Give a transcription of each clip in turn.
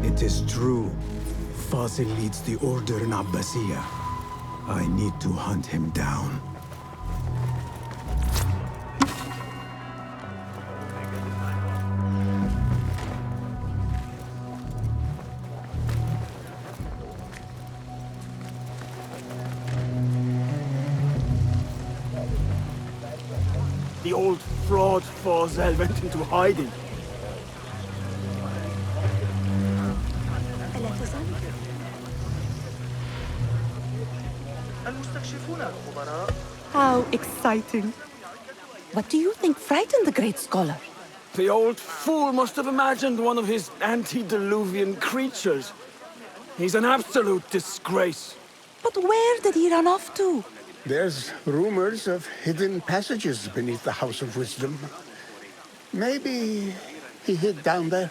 It is true. Fazil leads the Order in Abbasiyah. I need to hunt him down. The old fraud Fazil went into hiding. How exciting. What do you think frightened the great scholar? The old fool must have imagined one of his antediluvian creatures. He's an absolute disgrace. But where did he run off to? There's rumors of hidden passages beneath the House of Wisdom. Maybe he hid down there.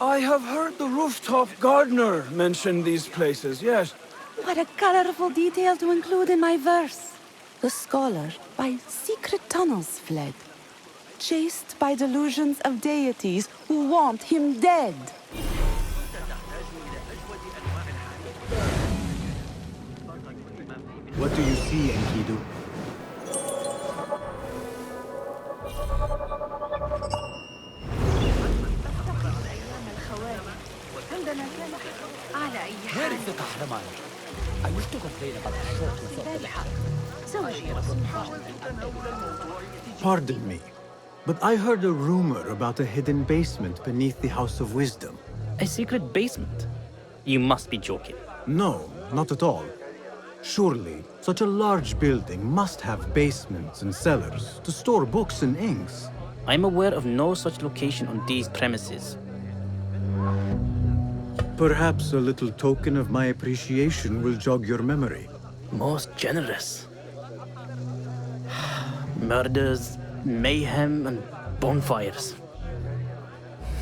I have heard the rooftop gardener mention these places, yes. What a colorful detail to include in my verse. The scholar by secret tunnels fled, chased by delusions of deities who want him dead. What do you see, Enkidu? Where is the Kahraman? I wish to complain about the shortness of the Pardon me, but I heard a rumor about a hidden basement beneath the House of Wisdom. A secret basement? You must be joking. No, not at all. Surely, such a large building must have basements and cellars to store books and inks. I'm aware of no such location on these premises. Perhaps a little token of my appreciation will jog your memory. Most generous. Murders, mayhem, and bonfires.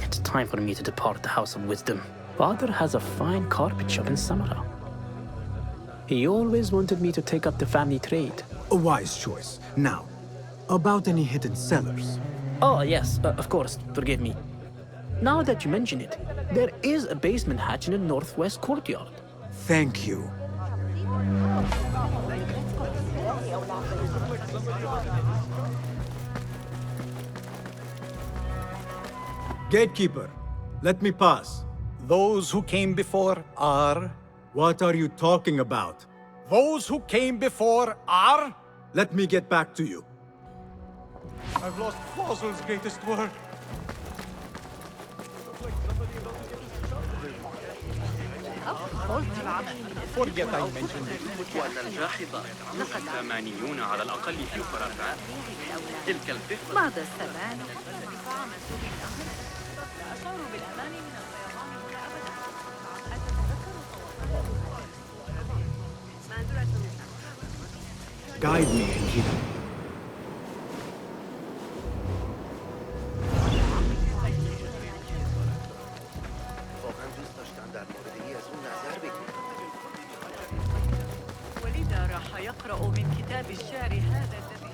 It's time for me to depart the House of Wisdom. Father has a fine carpet shop in Samara. He always wanted me to take up the family trade. A wise choice. Now, about any hidden cellars. Oh, yes, of course, forgive me. Now that you mention it, there is a basement hatch in the northwest courtyard. Thank you. Gatekeeper, let me pass. Those who came before are... What are you talking about? Those who came before are... Let me get back to you. I've lost Fazil's greatest word. Forget I mentioned it. ثمانيون على الأقل في خرافات تلك الفكرة. بعض الثمان Guide me, Enkidu. ولذا راح يقرأ من كتاب الشعر هذا الذي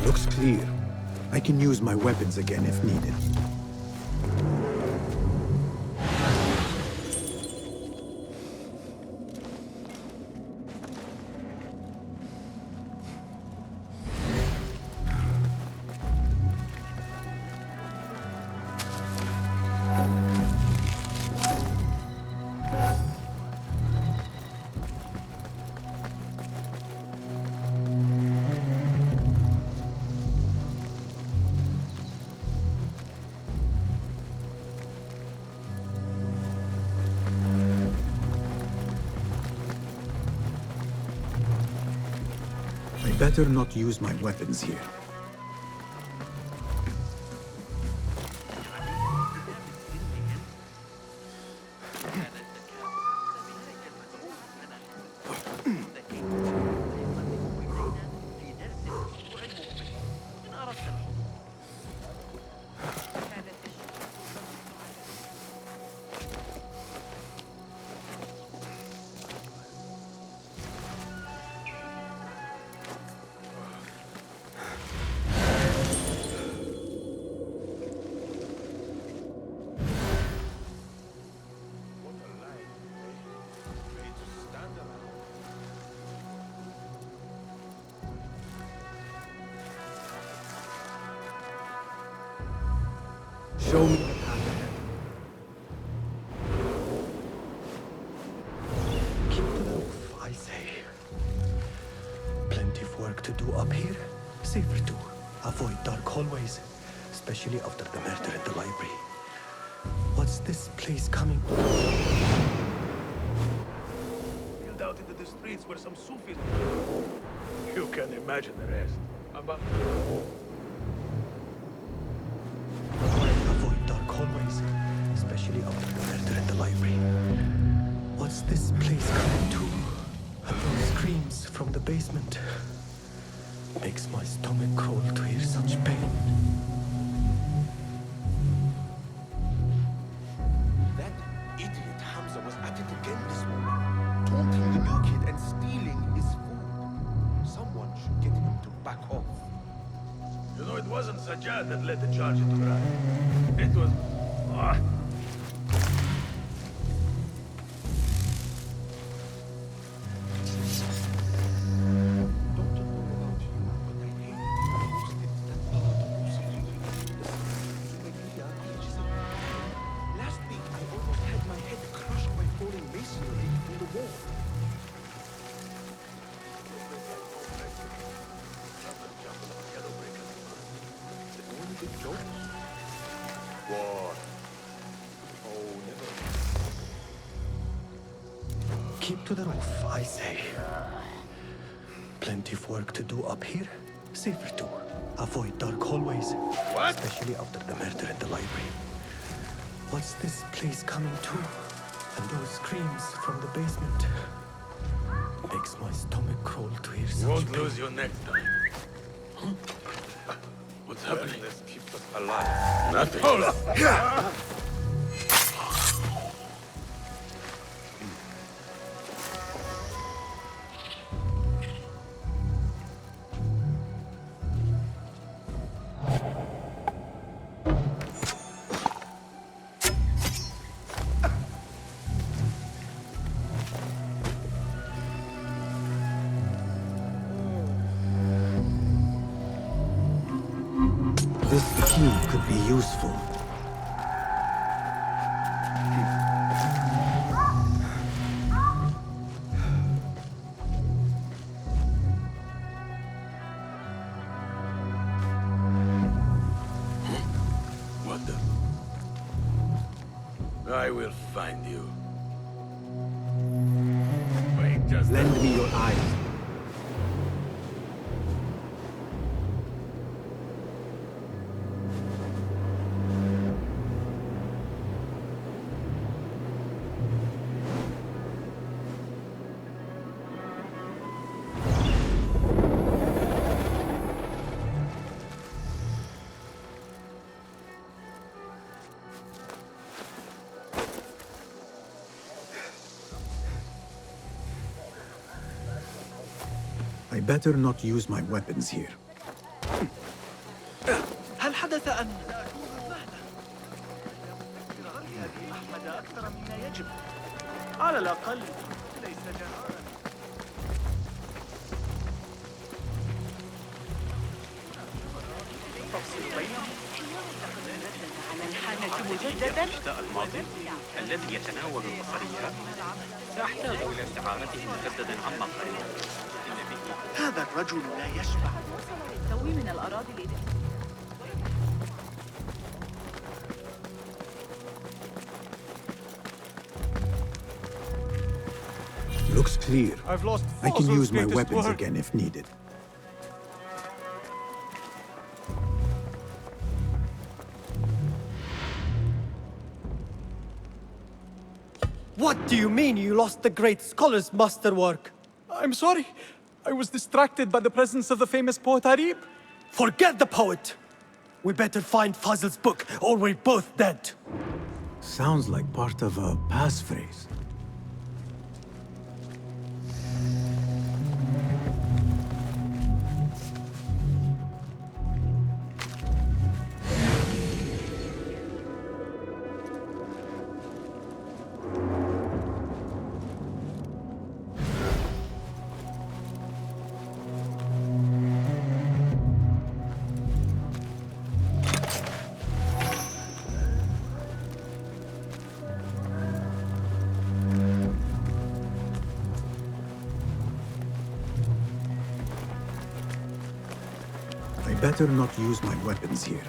Looks clear. I can use my weapons again if needed. I better not use my weapons here. Show me the path ahead. Keep to the roof, I say. Plenty of work to do up here. Safer to avoid dark hallways, especially after the murder in the library. What's this place coming? Spilled out into the streets where some Sufis. You can imagine the rest. Avoid dark hallways, especially after the murder in the library. What's this place coming to? And those screams from the basement. Makes my stomach crawl to hear such pain. That idiot Hamza was at it again this morning, taunting the new kid and stealing his food. Someone should get him to back off. You know, it wasn't Sajjad that led the charge into Mirage. It was... Last week, I almost had my head crushed by falling masonry from the wall. What? Oh, never. Keep to the roof, I say. Plenty of work to do up here. Safer to avoid dark hallways. What? Especially after the murder in the library. What's this place coming to? And those screams from the basement. Makes my stomach crawl to hear You such won't pain. lose your next time. What's happening? Let's keep us alive. Nothing. Hold up! This key could be useful. What the? I will find you. Wait, just... Lend me your eyes. I better not use my weapons here. هل حدث أن أحمد أكثر مما يجب؟ على الأقل ليس جهارا. تفصل بينهم. على الحانة مجددا. الأشلاء الماضي الذي يتناول البصريات سأحتاج إلى استعارته مجددا عما قريب. إن به هذا الرجل لا يشبع. توي من الأراضي الإدارية. Looks clear. I've lost I can Fossil's use my greatest weapons work. again if needed. What do you mean you lost the great scholar's masterwork? I'm sorry. I was distracted by the presence of the famous poet Arib. Forget the poet! We better find Fazl's book, or we're both dead. Sounds like part of a passphrase. better not use my weapons here.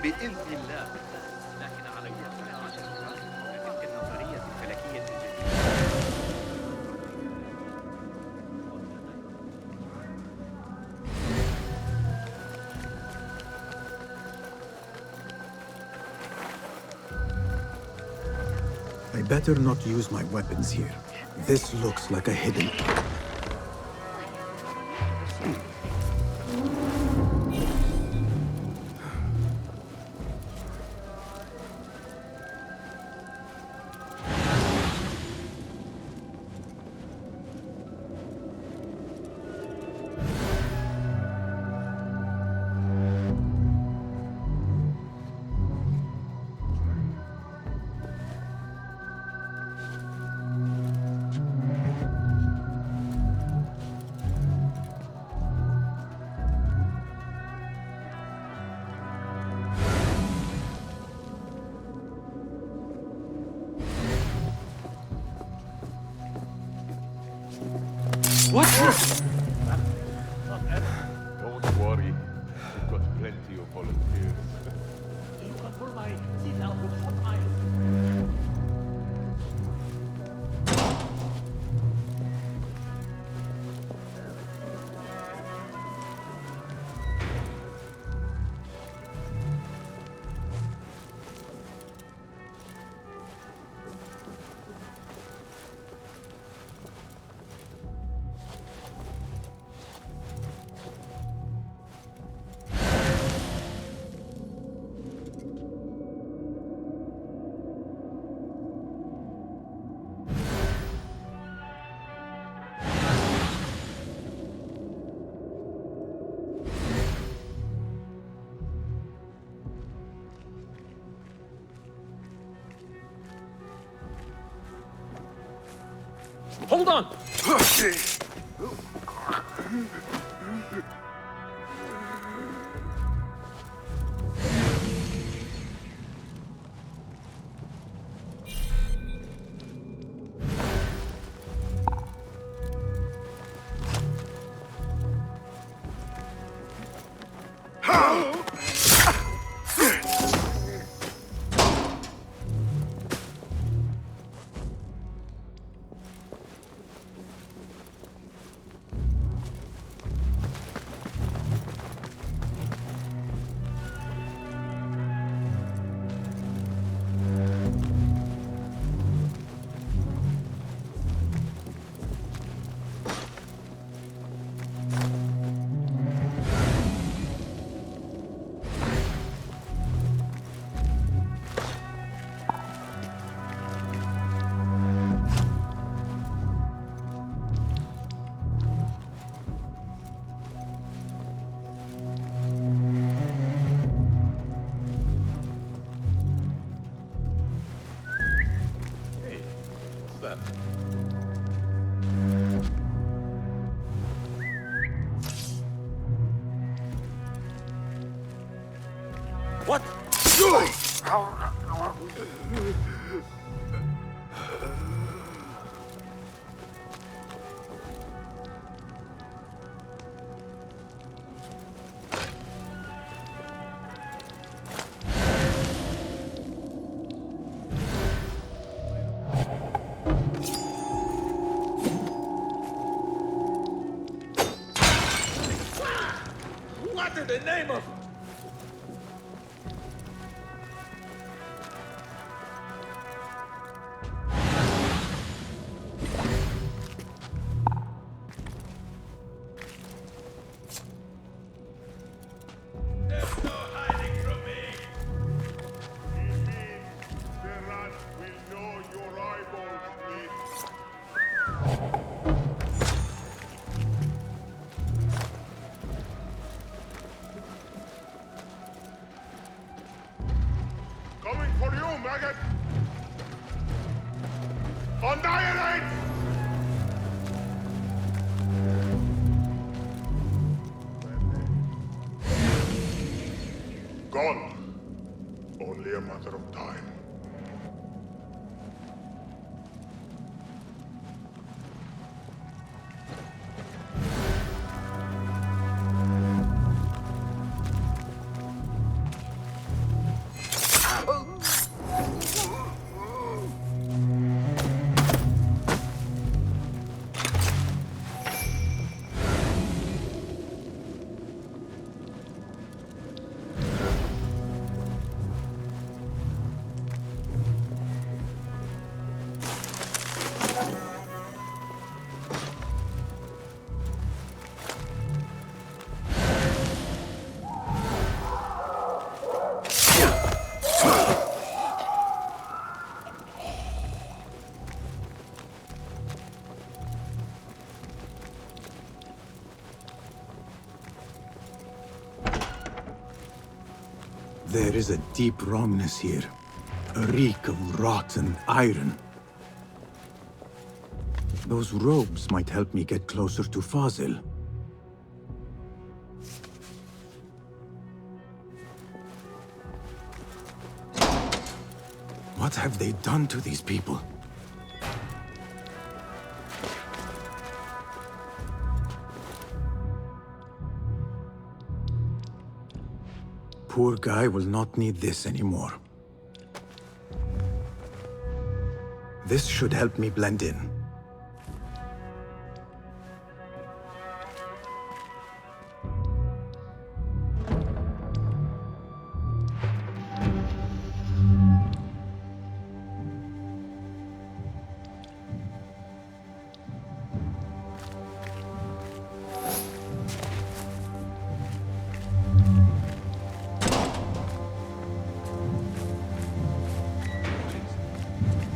بإذن الله. لكن علي اقتناع تلك النظرية الفلكية الجديدة. I better not use my weapons here. This looks like a hidden... What? Don't worry. We've got plenty of volunteers. You can pull my teeth out with hot iron. Hold on! What? What in the name of... There's no hiding from me! Mirage will know your eyeballs bleed. Coming for you, maggot! Annihilate! Gone. Only a matter of time. There is a deep wrongness here. A reek of rotten iron. Those robes might help me get closer to Fazil. What have they done to these people? Poor guy will not need this anymore. This should help me blend in.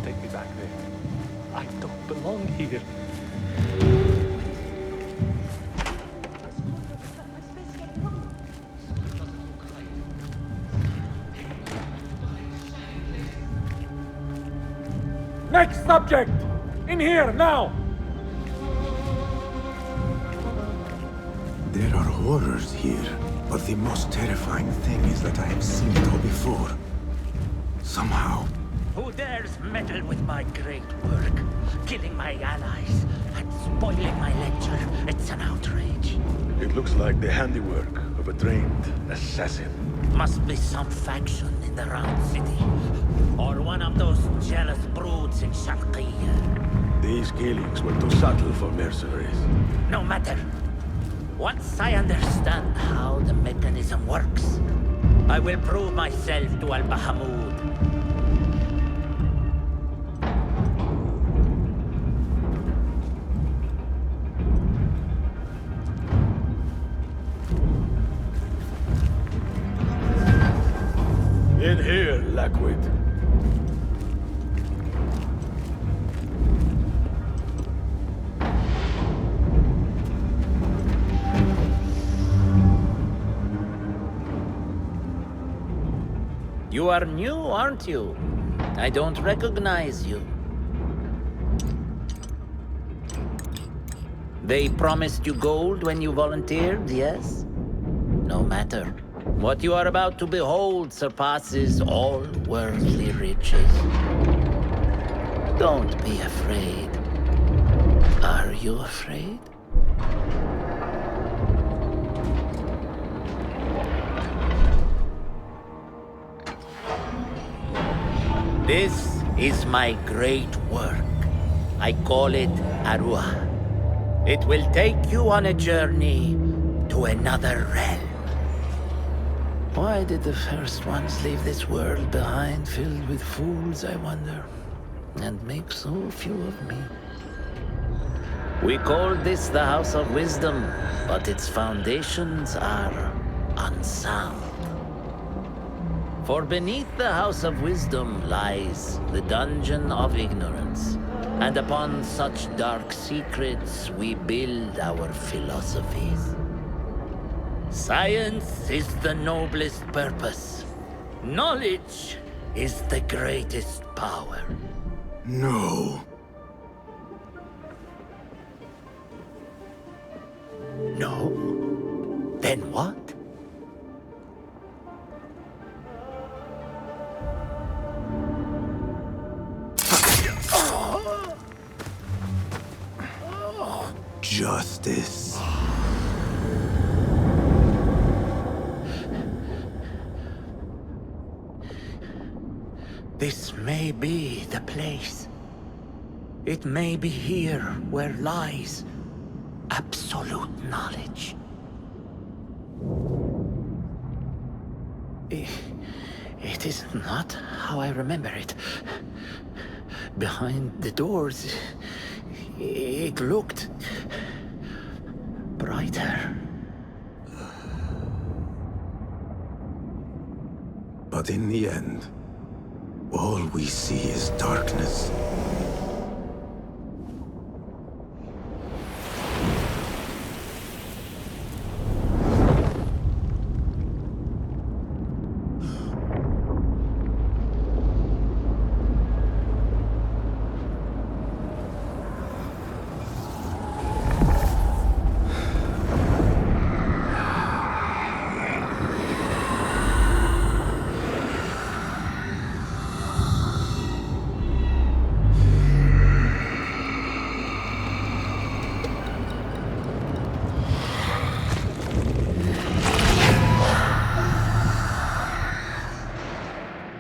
Take me back there. I don't belong here. Next subject! In here, now! There are horrors here, but the most terrifying thing is that I have seen it all before. Somehow. Who dares meddle with my great work? Killing my allies and spoiling my lecture. It's an outrage. It looks like the handiwork of a trained assassin. Must be some faction in the Round City. Or one of those jealous broods in Sharqiyya. These killings were too subtle for mercenaries. No matter. Once I understand how the mechanism works, I will prove myself to Al-Bahamud. In here, Lackwit. You are new, aren't you? I don't recognize you. They promised you gold when you volunteered, yes? No matter. What you are about to behold surpasses all worldly riches. Don't be afraid. Are you afraid? This is my great work. I call it Arua. It will take you on a journey to another realm. Why did the first ones leave this world behind filled with fools, I wonder, and make so few of me? We call this the House of Wisdom, but its foundations are unsound. For beneath the House of Wisdom lies the Dungeon of Ignorance, and upon such dark secrets we build our philosophies. Science is the noblest purpose. Knowledge is the greatest power. No. No? Then what? Justice. This may be the place. It may be here where lies absolute knowledge. It is not how I remember it. Behind the doors, it looked brighter. But in the end, all we see is darkness.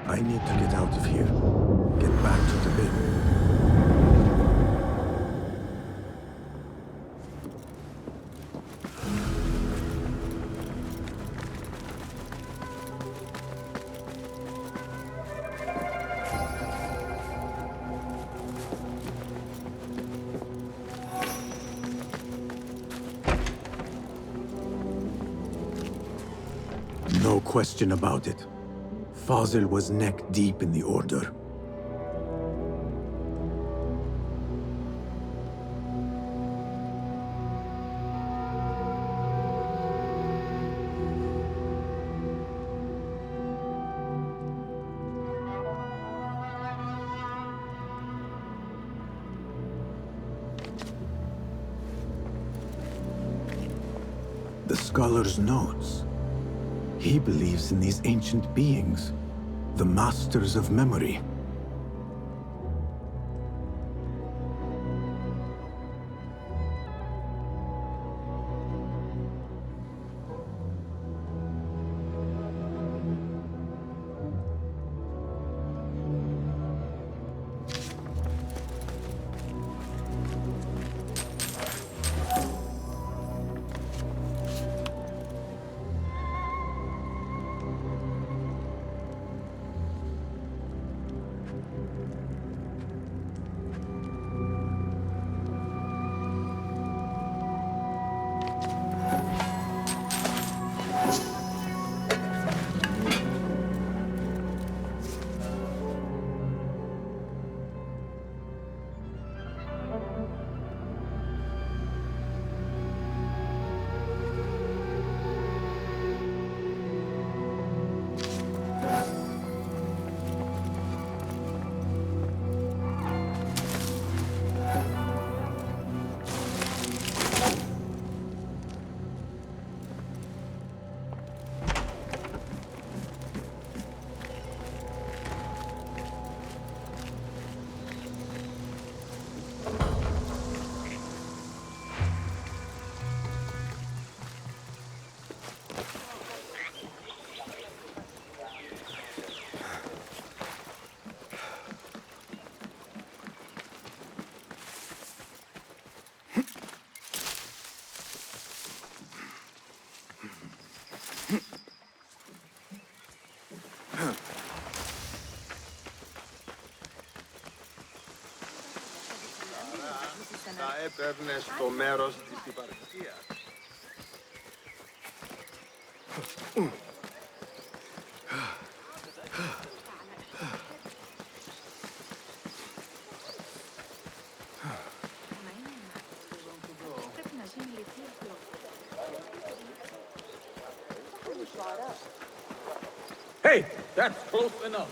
I need to get out of here. Get back to the bin. No question about it. Fazil was neck deep in the Order. The scholar's notes. He believes in these ancient beings, the masters of memory. Θα έπαιρνες το μέρος της υπαρξίας. Hey, that's close enough.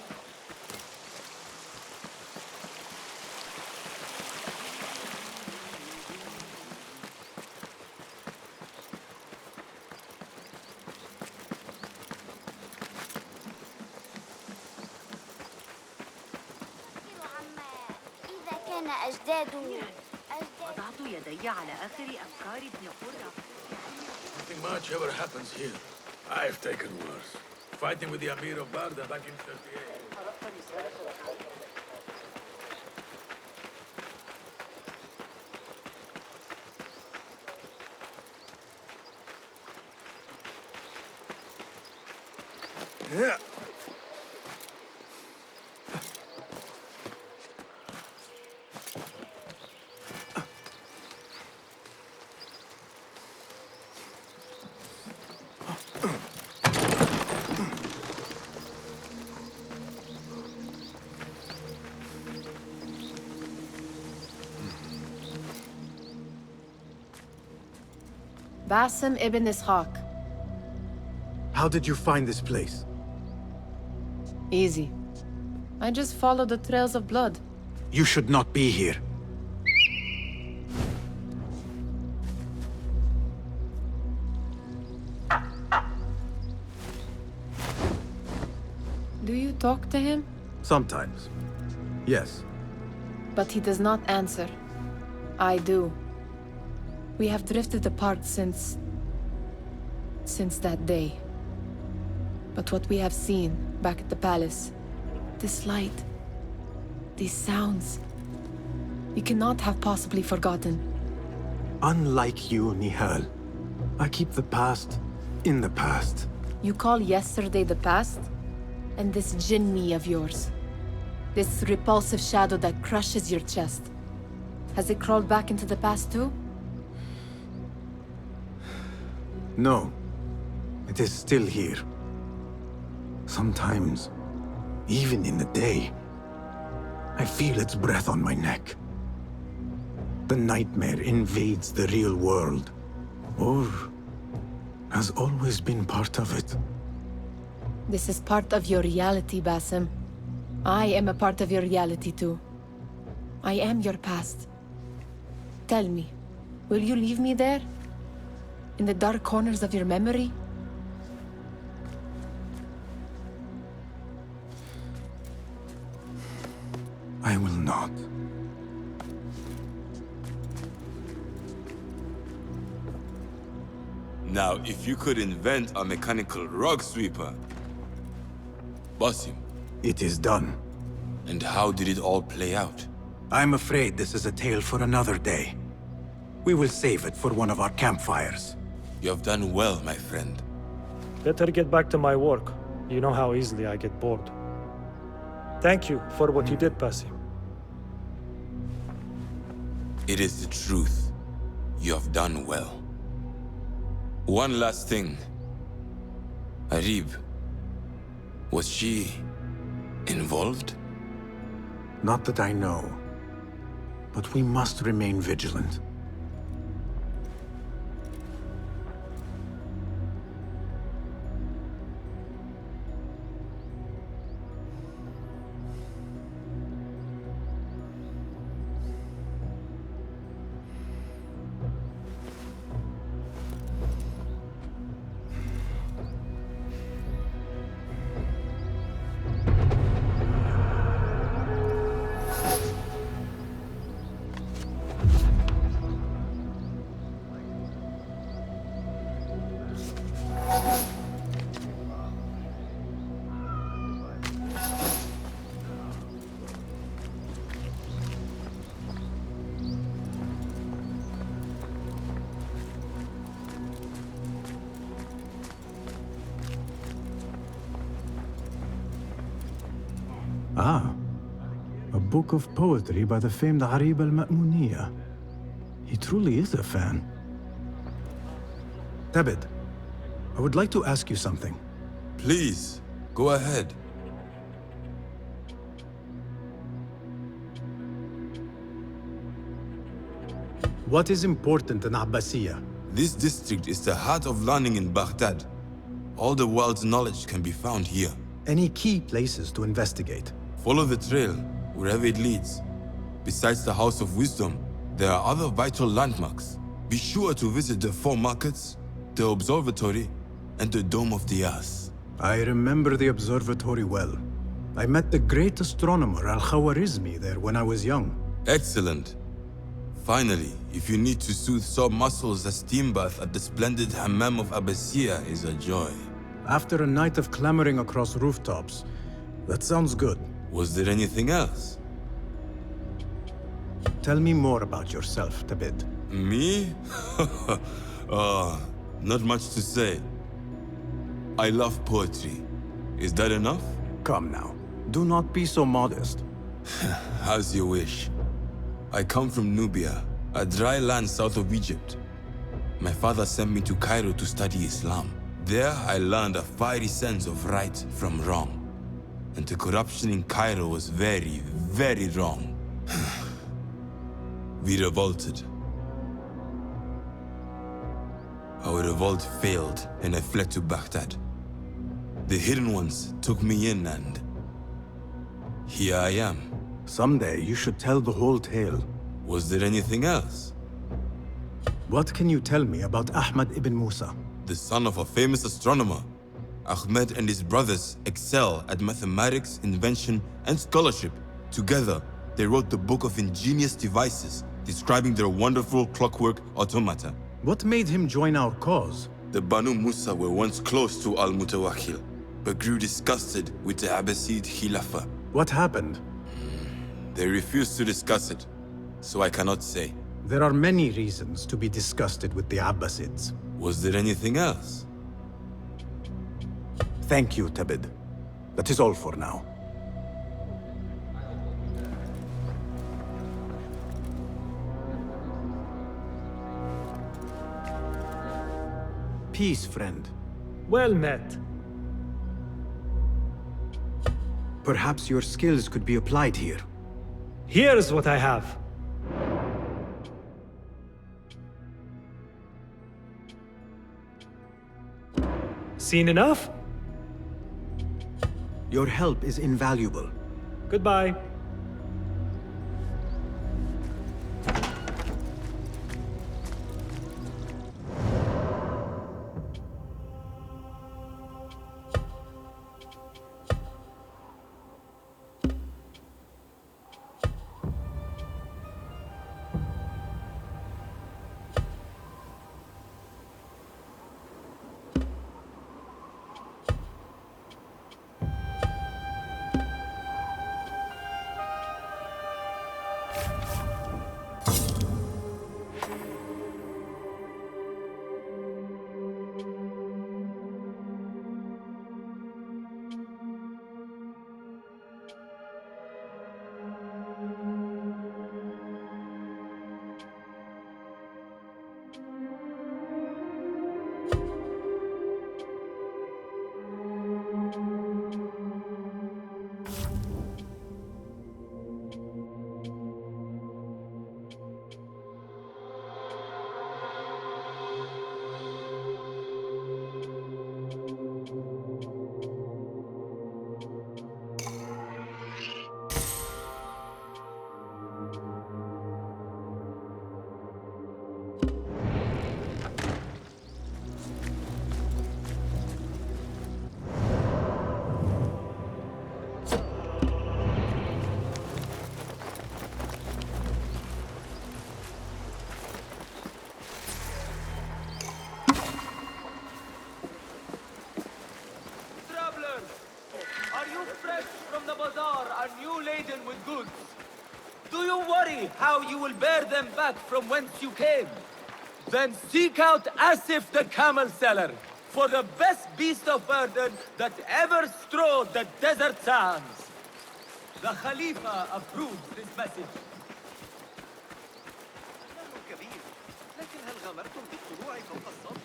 وضعت يدي على آخر أفكار ابن قرة. Nothing much ever happens here. I've taken worse. Fighting with the Amir of Baghdad back in 38. Yeah. Basim ibn Ishaq. How did you find this place? Easy. I just followed the trails of blood. You should not be here. Do you talk to him? Sometimes. Yes. But he does not answer. I do. We have drifted apart since that day. But what we have seen back at the palace, this light, these sounds, we cannot have possibly forgotten. Unlike you, Nihal, I keep the past in the past. You call yesterday the past? And this jinni of yours, this repulsive shadow that crushes your chest, has it crawled back into the past too? No. It is still here. Sometimes, even in the day, I feel its breath on my neck. The nightmare invades the real world, or has always been part of it. This is part of your reality, Basim. I am a part of your reality too. I am your past. Tell me, will you leave me there? In the dark corners of your memory? I will not. Now, if you could invent a mechanical rug sweeper... Basim. It is done. And how did it all play out? I'm afraid this is a tale for another day. We will save it for one of our campfires. You have done well, my friend. Better get back to my work. You know how easily I get bored. Thank you for what you did, Basim. It is the truth. You have done well. One last thing. Arib, was she involved? Not that I know. But we must remain vigilant. Ah, a book of poetry by the famed Arib al-Ma'muniyya. He truly is a fan. Tabid, I would like to ask you something. Please, go ahead. What is important in Abbasiyya? This district is the heart of learning in Baghdad. All the world's knowledge can be found here. Any key places to investigate? Follow the trail, wherever it leads. Besides the House of Wisdom, there are other vital landmarks. Be sure to visit the 4 markets, the observatory, and the Dome of the Ass. I remember the observatory well. I met the great astronomer Al-Khawarizmi there when I was young. Excellent. Finally, if you need to soothe sore muscles, a steam bath at the splendid Hammam of Abbasiyah is a joy. After a night of clambering across rooftops, that sounds good. Was there anything else? Tell me more about yourself, Tabid. Me? Not much to say. I love poetry. Is that enough? Come now. Do not be so modest. As you wish. I come from Nubia, a dry land south of Egypt. My father sent me to Cairo to study Islam. There I learned a fiery sense of right from wrong. And the corruption in Cairo was very, very wrong. We revolted. Our revolt failed, and I fled to Baghdad. The Hidden Ones took me in, and here I am. Someday you should tell the whole tale. Was there anything else? What can you tell me about Ahmad ibn Musa? The son of a famous astronomer. Ahmed and his brothers excel at mathematics, invention, and scholarship. Together, they wrote the Book of Ingenious Devices, describing their wonderful clockwork automata. What made him join our cause? The Banu Musa were once close to Al-Mutawakkil, but grew disgusted with the Abbasid Khilafah. What happened? They refused to discuss it, so I cannot say. There are many reasons to be disgusted with the Abbasids. Was there anything else? Thank you, Tabid. That is all for now. Peace, friend. Well met. Perhaps your skills could be applied here. Here's what I have. Seen enough? Your help is invaluable. Goodbye. How you will bear them back from whence you came. Then seek out Asif the camel seller for the best beast of burden that ever strode the desert sands. The Khalifa approves this message. كبير، لكن هل غامرتم بالطلوع فوق السطح؟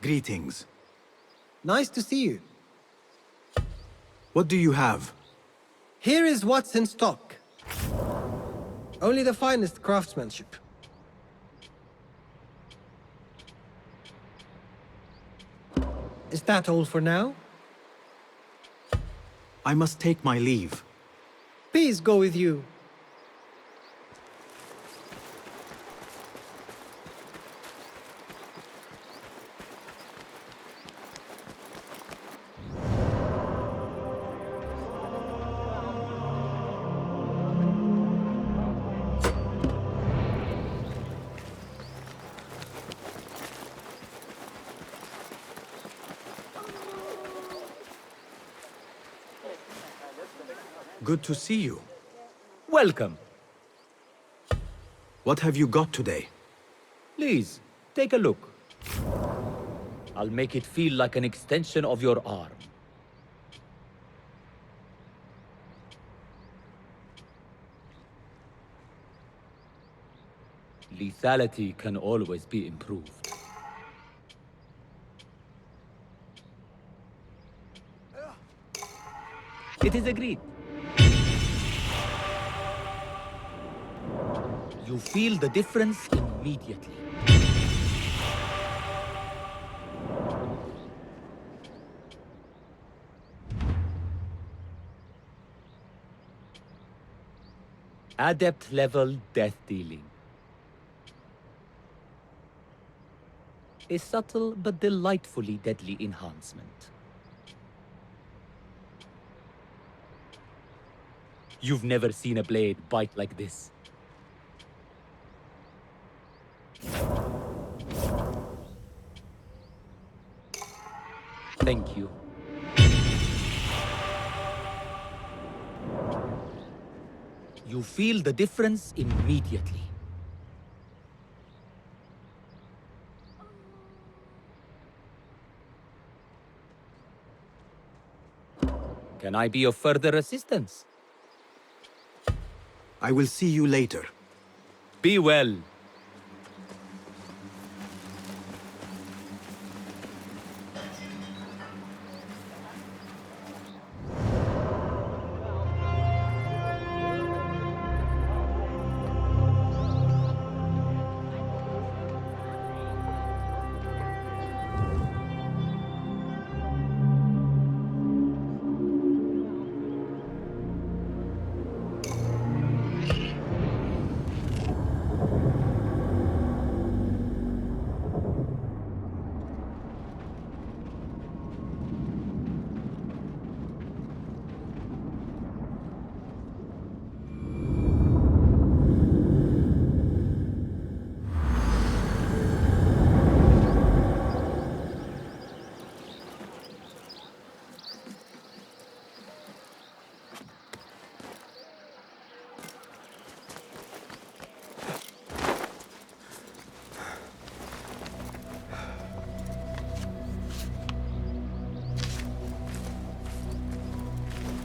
Greetings. Nice to see you. What do you have? Here is what's in stock. Only the finest craftsmanship. Is that all for now? I must take my leave. Peace go with you. Good to see you. Welcome. What have you got today? Please, take a look. I'll make it feel like an extension of your arm. Lethality can always be improved. It is agreed. You feel the difference immediately. Adept level death dealing. A subtle but delightfully deadly enhancement. You've never seen a blade bite like this. Thank you. You feel the difference immediately. Can I be of further assistance? I will see you later. Be well.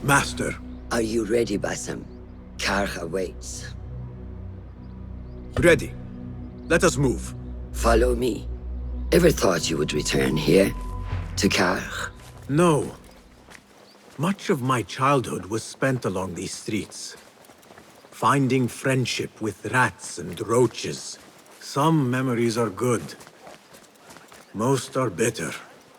Master. Are you ready, Basim? Karkh awaits. Ready. Let us move. Follow me. Ever thought you would return here? To Karkh? No. Much of my childhood was spent along these streets. Finding friendship with rats and roaches. Some memories are good. Most are bitter.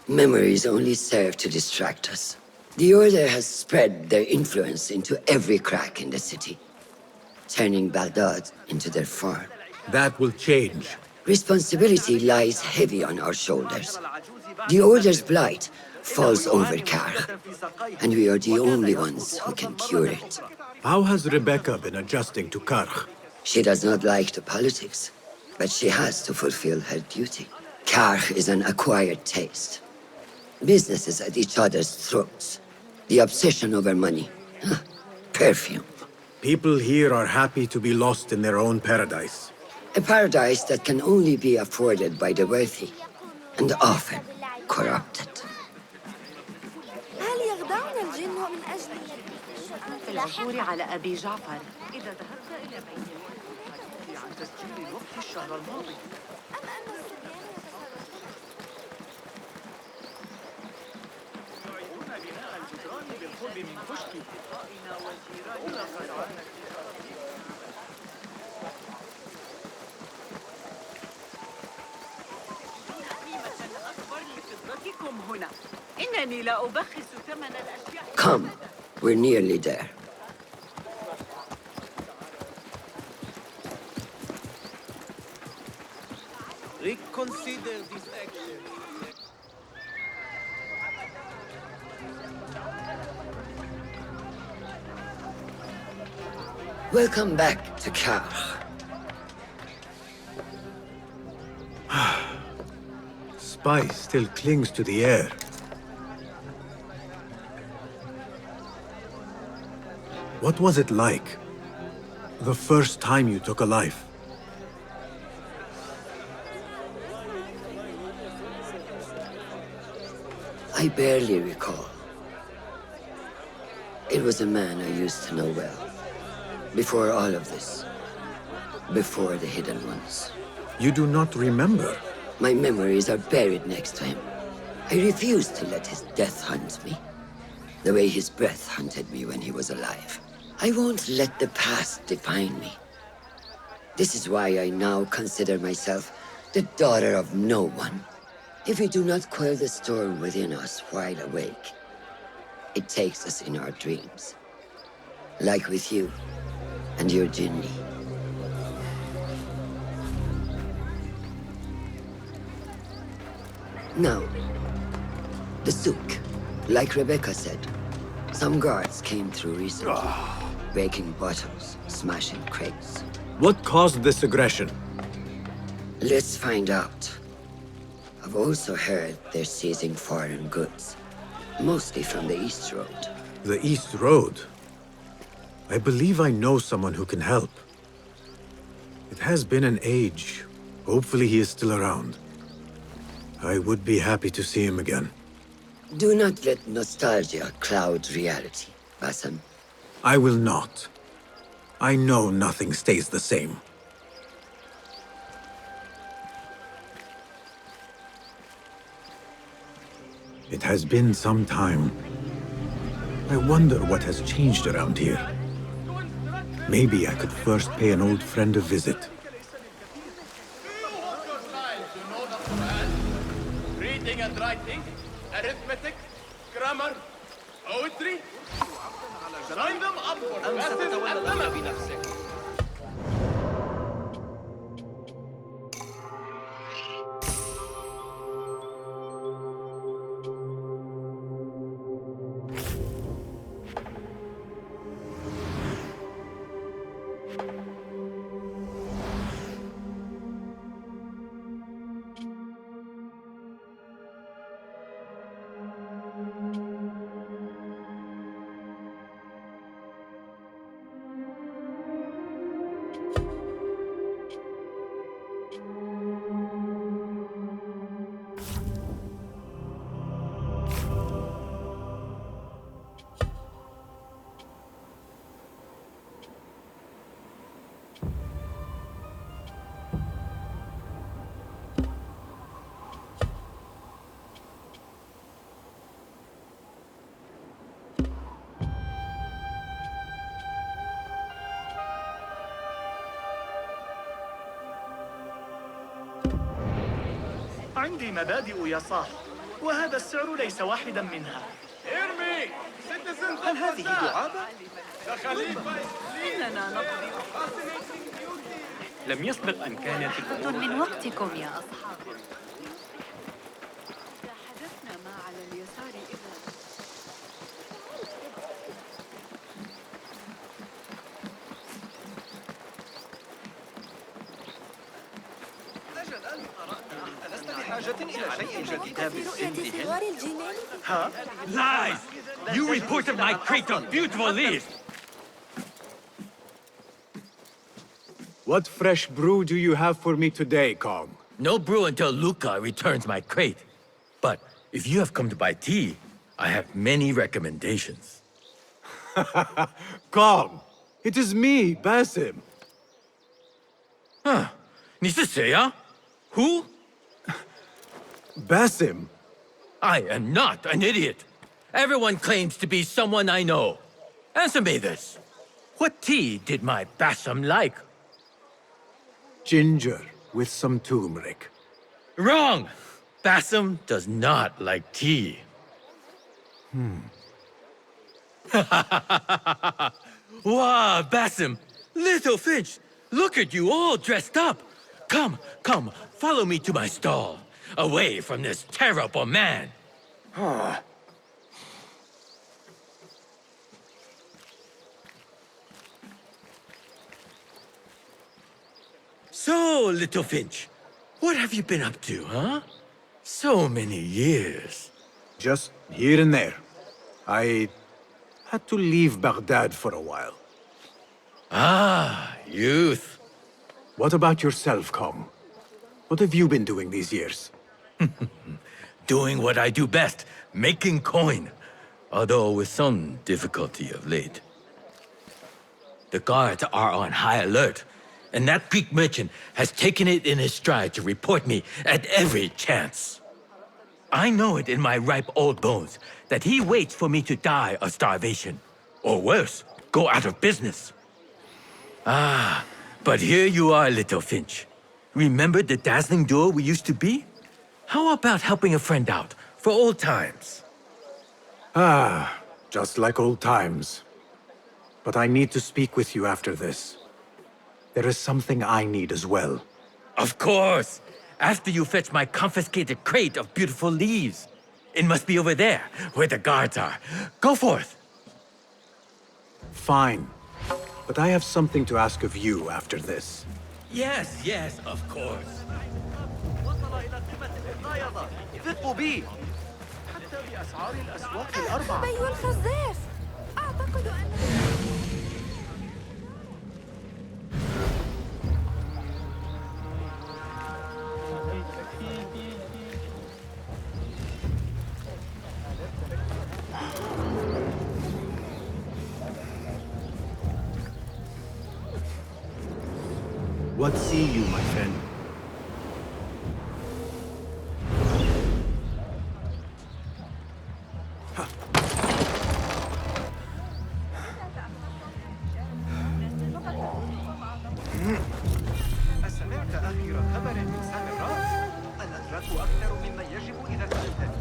Memories only serve to distract us. The Order has spread their influence into every crack in the city, turning Baghdad into their farm. That will change. Responsibility lies heavy on our shoulders. The Order's blight falls over Karkh, and we are the only ones who can cure it. How has Rebecca been adjusting to Karkh? She does not like the politics, but she has to fulfill her duty. Karkh is an acquired taste. Businesses at each other's throats. The obsession over money. Perfume. People here are happy to be lost in their own paradise. A paradise that can only be afforded by the wealthy, and often corrupted. هل يخدعنا الجن من أجل في العثور على أبي جعفر إذا ذهبت إلى بيت عن تسجيل الوقت الشهر الماضي أم أن الصبيان يعيدون بناء الجدران بالقرب من كشك أصدقائنا وجيراننا هنا إنني لا أبخس ثمن الأشياء. Come, we're nearly there. Reconsider this action. Welcome back to Karkh. Spice still clings to the air. What was it like? The first time you took a life? I barely recall. It was a man I used to know well. Before all of this. Before the Hidden Ones. You do not remember? My memories are buried next to him. I refuse to let his death hunt me. The way his breath hunted me when he was alive. I won't let the past define me. This is why I now consider myself the daughter of no one. If we do not quell the storm within us while awake, it takes us in our dreams. Like with you and your Jinni. Now, the souk. Like Rebecca said, some guards came through recently, breaking bottles, smashing crates. What caused this aggression? Let's find out. I've also heard they're seizing foreign goods, mostly from the East Road. The East Road? I believe I know someone who can help. It has been an age. Hopefully he is still around. I would be happy to see him again. Do not let nostalgia cloud reality, Basim. I will not. I know nothing stays the same. It has been some time. I wonder what has changed around here. Maybe I could first pay an old friend a visit. Reading and writing, arithmetic, grammar, poetry. Sign them up for classes at the lab. عندي مبادئ يا صاح، وهذا السعر ليس واحدا منها. ارمي! citizens هل هذه دعابة؟ إننا نقضي لم يسبق أن كانت لحظة من وقتكم يا أصحاب. حدثنا ما على اليسار إذا لست بحاجة إلى شيء جديد برؤية صغار الجنان. ها؟ Lies! You reported my crate of beautiful leaves! What fresh brew do you have for me today, Kong? No brew until Luca returns my crate. But if you have come to buy tea, I have many recommendations. Kong! It is me, Basim. Huh? 你是谁啊? Who? Basim. I am not an idiot. Everyone claims to be someone I know. Answer me this. What tea did my Basim like? Ginger with some turmeric. Wrong! Basim does not like tea. Wow, Basim! Little Finch! Look at you all dressed up! Come, come, follow me to my stall. Away from this terrible man. So, Little Finch, what have you been up to, huh? So many years. Just here and there. I Had to leave Baghdad for a while. Ah, youth. What about yourself, Kong? What have you been doing these years? Doing what I do best, making coin. Although with some difficulty of late. The guards are on high alert, and that Greek merchant has taken it in his stride to report me at every chance. I know it in my ripe old bones that he waits for me to die of starvation. Or worse, go out of business. Ah, but here you are, little Finch. Remember the dazzling duo we used to be? How about helping a friend out, for old times? Ah, just like old times. But I need to speak with you after this. There is something I need as well. Of course! After you fetch my confiscated crate of beautiful leaves. It must be over there, where the guards are. Go forth! Fine. But I have something to ask of you after this. Yes, yes, of course. ثقوا بي حتى بأسعار الأسواق الأربعة. بيو الخزاف أعتقد أن What see you, my friend? أسمعت آخر خبر من سامراء؟ الأتراك أكثر مما يجب إذا سألتني.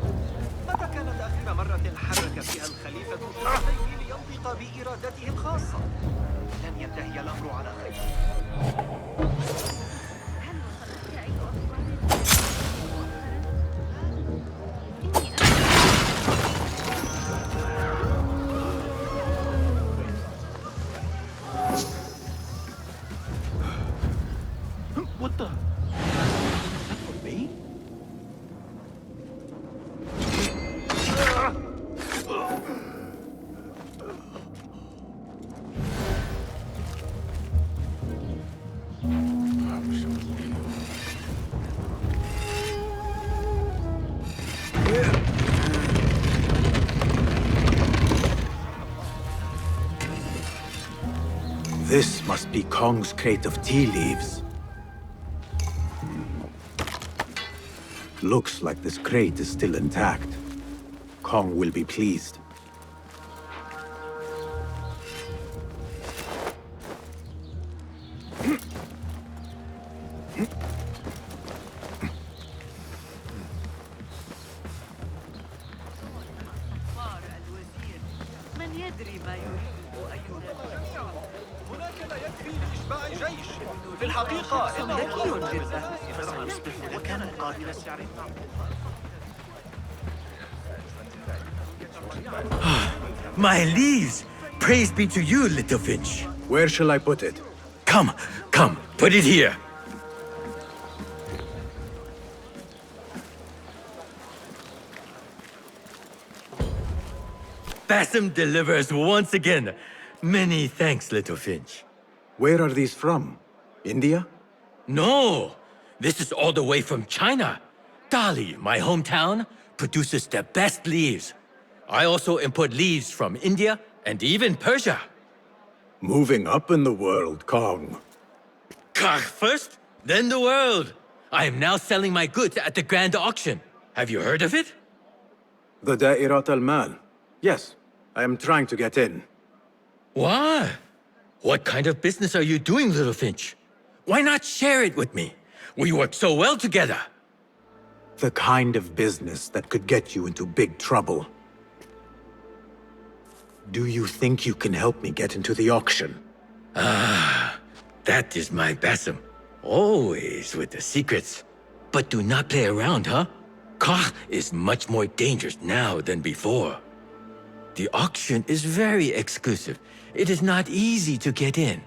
متى كانت آخر مرة حرك فيها الخليفة طرفيه لينطق بإرادته الخاصة؟ لن ينتهي الأمر على خير. What the? That for me? This must be Kong's crate of tea leaves. Looks like this crate is still intact. Kong will be pleased. من يدري ما يريد أن ينادي؟ هناك لا يكفي لإشباع جيش. في الحقيقة إنه ذكي جدا. إذا كانت قابلة سعر My leaves! Praise be to you, little Finch. Where shall I put it? Come, come, put it here. Bassam delivers once again. Many thanks, little Finch. Where are these from? India? No, this is all the way from China. Dali, my hometown, produces the best leaves. I also import leaves from India and even Persia. Moving up in the world, Kong. Kah first, then the world. I am now selling my goods at the grand auction. Have you heard of it? The Da'irat al-Mal. Yes, I am trying to get in. Why? What kind of business are you doing, little Finch? Why not share it with me? We work so well together. The kind of business that could get you into big trouble. Do you think you can help me get into the auction? Ah, that is my Bassam. Always with the secrets. But do not play around, huh? Kah is much more dangerous now than before. The auction is very exclusive. It is not easy to get in.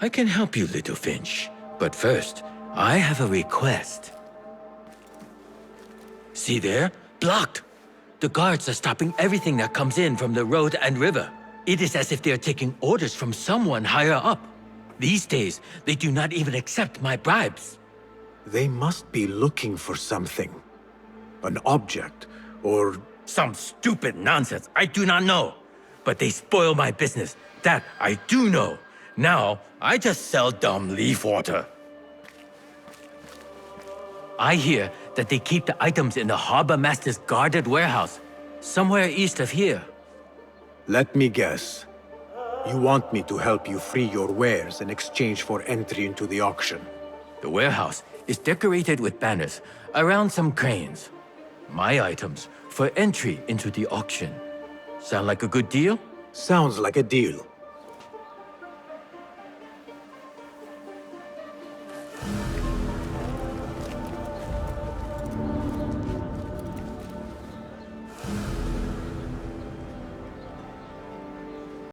I can help you, little Finch. But first, I have a request. See there? Blocked. The guards are stopping everything that comes in from the road and river. It is as if they are taking orders from someone higher up. These days, they do not even accept my bribes. They must be looking for something. An object, or... Some stupid nonsense, I do not know. But they spoil my business, that I do know. Now, I just sell dumb leaf water. I hear that they keep the items in the harbor master's guarded warehouse, somewhere east of here. Let me guess. You want me to help you free your wares in exchange for entry into the auction. The warehouse is decorated with banners around some cranes. My items for entry into the auction. Sound like a good deal? Sounds like a deal.